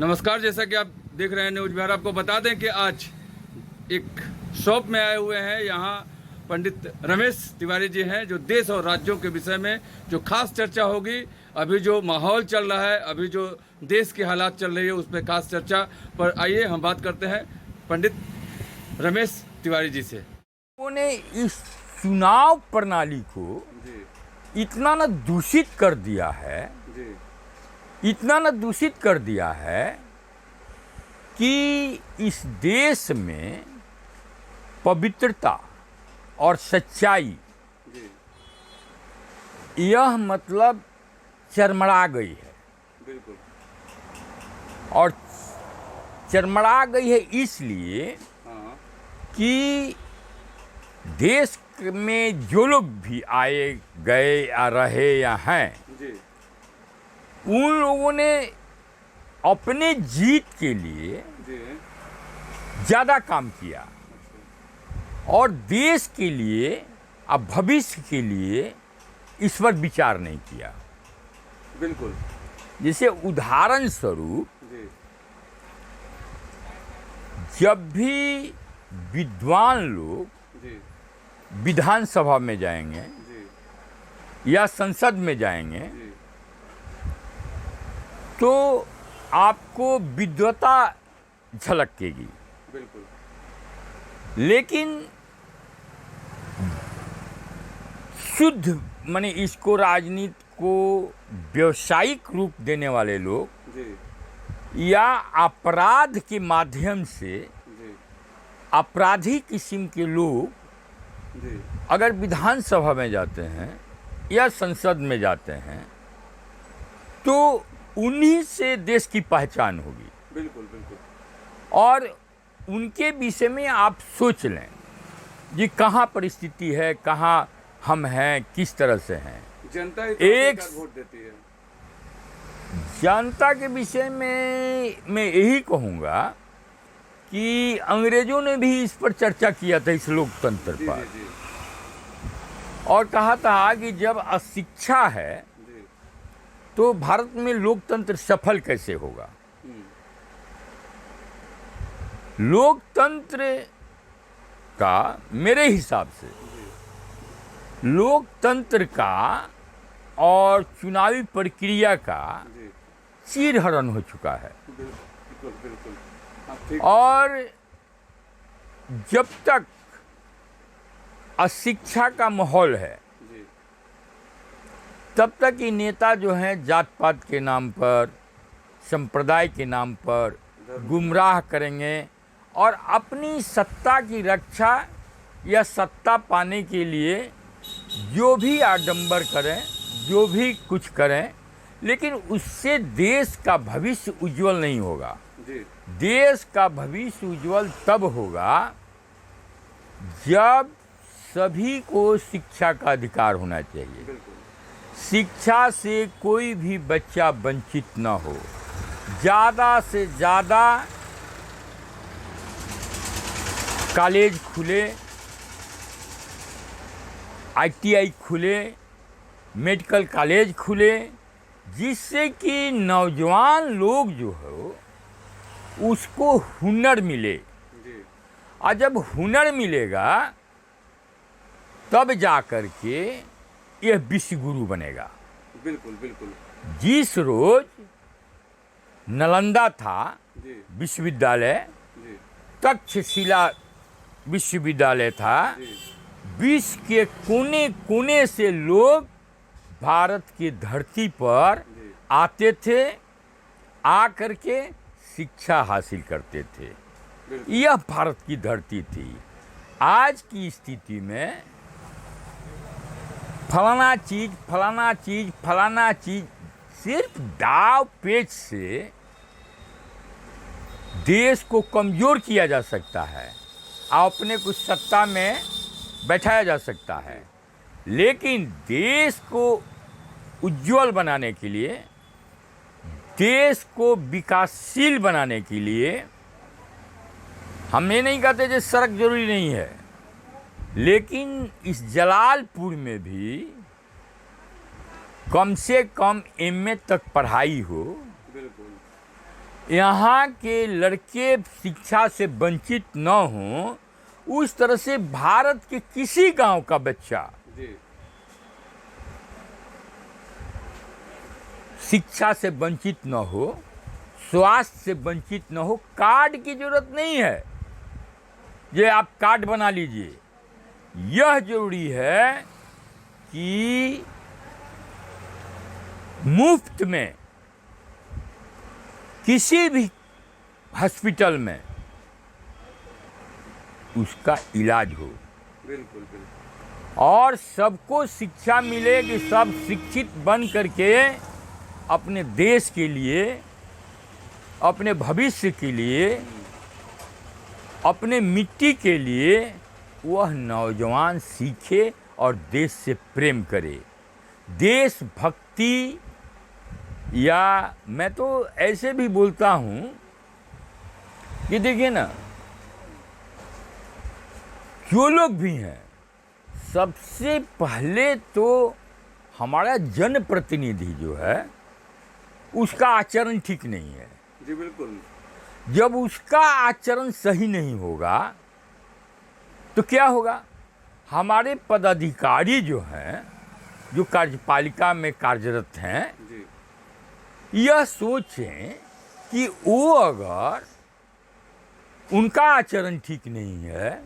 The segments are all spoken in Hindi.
नमस्कार, जैसा कि आप देख रहे हैं न्यूज़ बिहार। आपको बता दें कि आज एक शॉप में आए हुए हैं। यहाँ पंडित रमेश तिवारी जी हैं, जो देश और राज्यों के विषय में जो खास चर्चा होगी। अभी जो माहौल चल रहा है, अभी जो देश की हालात चल रही है, उस पर खास चर्चा पर आइए हम बात करते हैं पंडित रमेश तिवारी जी से। उन्होंने इस चुनाव प्रणाली को इतना न दूषित कर दिया है, इतना न दूषित कर दिया है कि इस देश में पवित्रता और सच्चाई यह मतलब चरमरा गई है। बिल्कुल। और चरमरा गई है इसलिए कि देश में जो लोग भी आए गए या रहे या हैं, उन लोगों ने अपने जीत के लिए ज़्यादा काम किया और देश के लिए अब भविष्य के लिए इस पर विचार नहीं किया। बिल्कुल। जैसे उदाहरण स्वरूप, जब भी विद्वान लोग विधानसभा में जाएंगे या संसद में जाएंगे तो आपको विद्वता झलकेगी। बिल्कुल। लेकिन शुद्ध माने इसको राजनीति को व्यावसायिक रूप देने वाले लोग या अपराध के माध्यम से अपराधी किस्म के लोग अगर विधानसभा में जाते हैं या संसद में जाते हैं तो उन्हीं से देश की पहचान होगी। बिल्कुल बिल्कुल। और उनके विषय में आप सोच लें कि कहाँ परिस्थिति है, कहाँ हम हैं, किस तरह से हैं। जनता ही एक वोट देती है। जनता के विषय में मैं यही कहूँगा कि अंग्रेजों ने भी इस पर चर्चा किया था, इस लोकतंत्र पर। और कहा था कि जब अशिक्षा है तो भारत में लोकतंत्र सफल कैसे होगा। लोकतंत्र का मेरे हिसाब से लोकतंत्र का और चुनावी प्रक्रिया का चीरहरण हो चुका है। बिल्कुल बिल्कुल। और जब तक अशिक्षा का माहौल है तब तक ये नेता जो हैं जात पात के नाम पर, संप्रदाय के नाम पर गुमराह करेंगे और अपनी सत्ता की रक्षा या सत्ता पाने के लिए जो भी आडंबर करें, जो भी कुछ करें, लेकिन उससे देश का भविष्य उज्जवल नहीं होगा। देश का भविष्य उज्जवल तब होगा जब सभी को शिक्षा का अधिकार होना चाहिए। शिक्षा से कोई भी बच्चा वंचित न हो। ज़्यादा से ज़्यादा कॉलेज खुले, ITI खुले, मेडिकल कॉलेज खुले, जिससे कि नौजवान लोग जो हो उसको हुनर मिले। और जब हुनर मिलेगा तब जा कर के यह विश्व गुरु बनेगा। बिल्कुल बिल्कुल। जिस रोज नालंदा था विश्वविद्यालय, तक्षशिला विश्वविद्यालय था, विश्व के कोने कोने से लोग भारत की धरती पर आते थे, आ करके शिक्षा हासिल करते थे। यह भारत की धरती थी। आज की स्थिति में फलाना चीज, फलाना चीज, फलाना चीज, सिर्फ दाव पेच से देश को कमजोर किया जा सकता है और अपने को सत्ता में बैठाया जा सकता है। लेकिन देश को उज्जवल बनाने के लिए, देश को विकासशील बनाने के लिए, हम ये नहीं कहते कि सड़क जरूरी नहीं है, लेकिन इस जलालपुर में भी कम से कम MA तक पढ़ाई हो, यहाँ के लड़के शिक्षा से वंचित न हों, उस तरह से भारत के किसी गांव का बच्चा जी शिक्षा से वंचित न हो, स्वास्थ्य से वंचित न हो। कार्ड की जरूरत नहीं है, ये आप कार्ड बना लीजिए। यह जरूरी है कि मुफ्त में किसी भी हॉस्पिटल में उसका इलाज हो, बिल्कुल बिल्कुल, और सबको शिक्षा मिले कि सब शिक्षित बन करके अपने देश के लिए, अपने भविष्य के लिए, अपने मिट्टी के लिए वह नौजवान सीखे और देश से प्रेम करे। देशभक्ति, या मैं तो ऐसे भी बोलता हूँ कि देखिए ना, जो लोग भी हैं, सबसे पहले तो हमारा जनप्रतिनिधि जो है उसका आचरण ठीक नहीं है। जी बिल्कुल, जब उसका आचरण सही नहीं होगा तो क्या होगा? हमारे पदाधिकारी जो हैं, जो कार्यपालिका में कार्यरत हैं, जी यह सोचें कि वो अगर उनका आचरण ठीक नहीं है,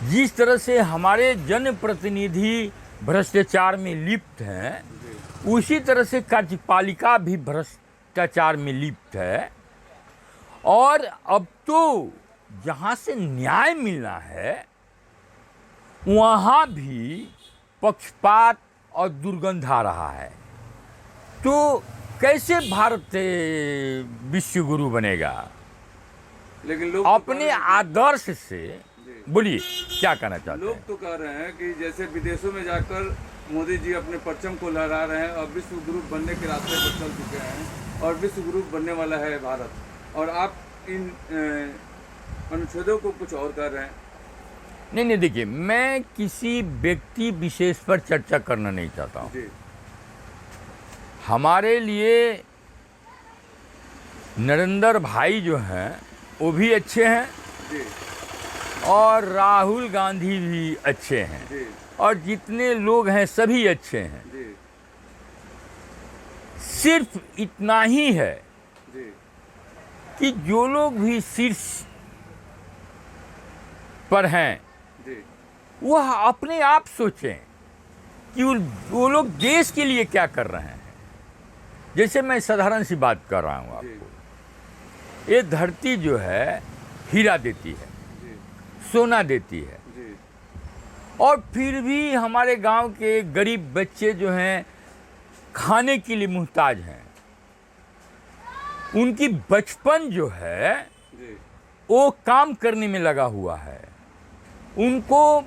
जिस तरह से हमारे जनप्रतिनिधि भ्रष्टाचार में लिप्त हैं, उसी तरह से कार्यपालिका भी भ्रष्टाचार में लिप्त है। और अब तो जहाँ से न्याय मिलना है वहाँ भी पक्षपात और दुर्गंध आ रहा है। तो कैसे भारत विश्व गुरु बनेगा? लेकिन लोग अपने आदर्श से, बोलिए क्या कहना चाहते लोग हैं? तो कह रहे हैं कि जैसे विदेशों में जाकर मोदी जी अपने परचम को लहरा रहे हैं और विश्व गुरु बनने के रास्ते पर चल चुके हैं और विश्व गुरु बनने वाला है भारत, और आप इन अनुच्छेदों को कुछ और कर रहे हैं। नहीं, देखिए, मैं किसी व्यक्ति विशेष पर चर्चा करना नहीं चाहता हूँ। जी हमारे लिए नरेंद्र भाई जो हैं वो भी अच्छे हैं, जी और राहुल गांधी भी अच्छे हैं, जी और जितने लोग हैं सभी अच्छे हैं। जी सिर्फ इतना ही है जी कि जो लोग भी शीर्ष पर हैं जी वह अपने आप सोचें कि वो लोग देश के लिए क्या कर रहे हैं। जैसे मैं साधारण सी बात कर रहा हूँ आपको, ये धरती जो है हीरा देती है, जी सोना देती है, जी और फिर भी हमारे गांव के गरीब बच्चे जो हैं खाने के लिए मुहताज हैं। उनकी बचपन जो है जी वो काम करने में लगा हुआ है। उनको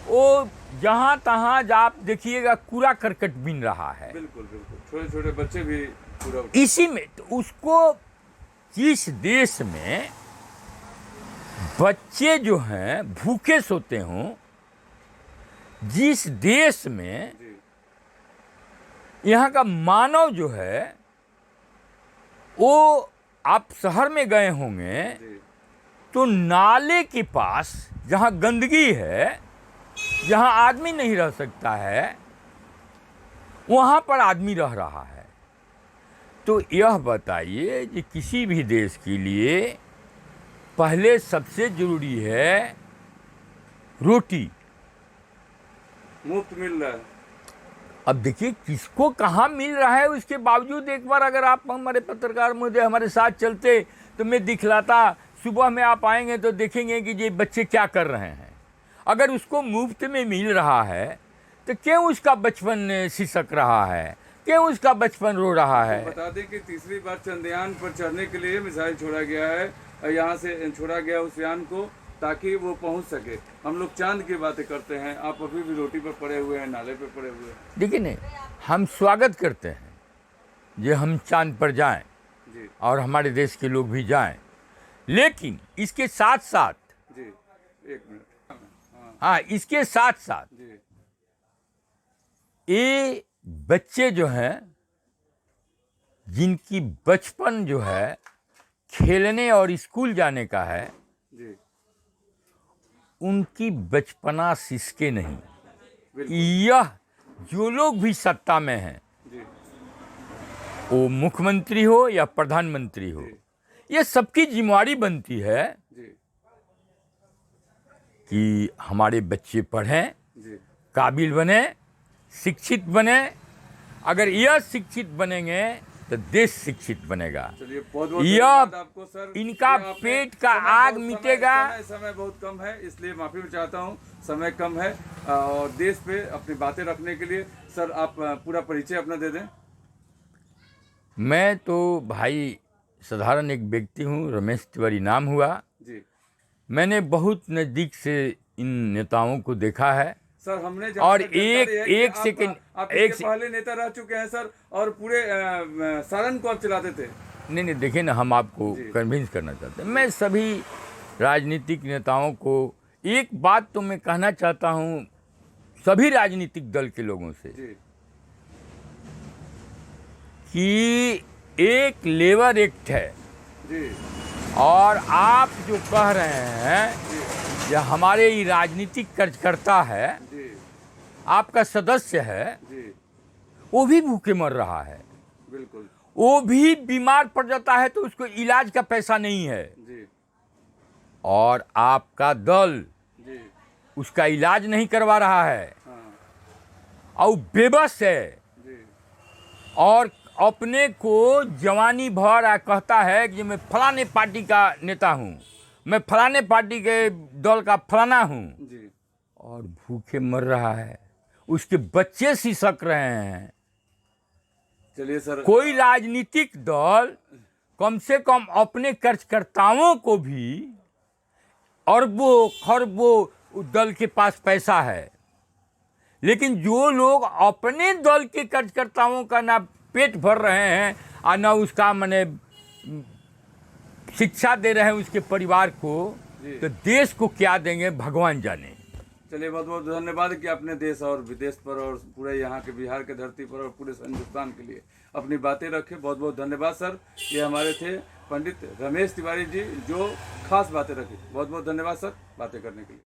वो जहाँ तहाँ आप देखिएगा कूड़ा करकट बिन रहा है। बिल्कुल बिल्कुल, छोटे छोटे बच्चे भी पूरा इसी में तो उसको, जिस देश में बच्चे जो हैं भूखे सोते हों, जिस देश में जी यहाँ का मानव जो है वो, आप शहर में गए होंगे जी तो नाले के पास जहाँ गंदगी है, जहाँ आदमी नहीं रह सकता है, वहाँ पर आदमी रह रहा है। तो यह बताइए कि किसी भी देश के लिए पहले सबसे जरूरी है रोटी। मुफ्त मिल रहा है। अब देखिए किसको कहाँ मिल रहा है, उसके बावजूद एक बार अगर आप हमारे पत्रकार महोदय हमारे साथ चलते तो मैं दिखलाता, सुबह में आप आएंगे तो देखेंगे कि ये बच्चे क्या कर रहे हैं। अगर उसको मुफ्त में मिल रहा है तो क्यों उसका बचपन सिसक रहा है, क्यों उसका बचपन रो रहा है? बता दें कि तीसरी बार चंद्रयान पर चढ़ने के लिए मिसाइल छोड़ा गया है, और यहाँ से छोड़ा गया उस यान को ताकि वो पहुँच सके। हम लोग चांद की बातें करते हैं, आप अभी भी रोटी पर पड़े हुए हैं, नाले पर पड़े हुए हैं। देखिए नहीं, हम स्वागत करते हैं ये हम चांद पर जाएं जी और हमारे देश के लोग भी जाएं, लेकिन इसके साथ साथ, जी एक मिनट, हाँ, इसके साथ साथ जी ये बच्चे जो हैं जिनकी बचपन जो है खेलने और स्कूल जाने का है, जी उनकी बचपना सिसके नहीं। बिल्कुल यह जो लोग भी सत्ता में हैं, जी वो मुख्यमंत्री हो या प्रधानमंत्री हो, ये सबकी जिम्मेवारी बनती है जी कि हमारे बच्चे पढ़ें, जी काबिल बने, शिक्षित बने। अगर यह शिक्षित बनेंगे तो देश शिक्षित बनेगा। चलिए बहुत बहुत यह धन्यवाद आपको सर। इनका ये आपने पेट का समय आग बहुत मिटेगा। समय बहुत कम है, इसलिए माफी भी चाहता हूँ, समय कम है और देश पे अपनी बातें रखने के लिए सर आप पूरा परिचय अपना दे दें। मैं तो भाई साधारण एक व्यक्ति हूँ, रमेश तिवारी नाम हुआ। जी मैंने बहुत नज़दीक से इन नेताओं को देखा है सर, हमने जहाँ और तक जानकारी है कि एक आप सेकंड इसके पहले नेता रह चुके हैं सर, और पूरे सारण को आप चलाते थे। नहीं देखिए ना, हम आपको जी। कन्विंस करना चाहते हैं। मैं सभी राजनीतिक नेताओं को एक बात तो मैं कहना चाहता हूँ, सभी राजनीतिक दल के लोगों से, जी कि एक लेबर एक्ट है जी और आप जो कह रहे हैं जी ये हमारे ये राजनीतिक कार्यकर्ता है, जी आपका सदस्य है, जी वो भी भूखे मर रहा है, बिल्कुल वो भी बीमार पड़ जाता है तो उसको इलाज का पैसा नहीं है, जी और आपका दल जी उसका इलाज नहीं करवा रहा है हाँ और बेबस है जी और अपने को जवानी भर कहता है कि मैं फलाने पार्टी का नेता हूँ, मैं फलाने पार्टी के दल का फलाना हूँ, जी और भूखे मर रहा है, उसके बच्चे सिसक रहे हैं। चलिए सर, कोई राजनीतिक दल कम से कम अपने कार्यकर्ताओं को भी, अरबों खरबों उस दल के पास पैसा है, लेकिन जो लोग अपने दल के कार्यकर्ताओं का ना पेट भर रहे हैं और ना उसका माने शिक्षा दे रहे हैं उसके परिवार को, जी। तो देश को क्या देंगे भगवान जाने। चलिए बहुत बहुत धन्यवाद कि आपने देश और विदेश पर और पूरे यहाँ के बिहार के धरती पर और पूरे हिंदुस्तान के लिए अपनी बातें रखे। बहुत बहुत धन्यवाद सर। ये हमारे थे पंडित रमेश तिवारी जी, जो खास बातें रखी। बहुत बहुत धन्यवाद सर बातें करने के लिए।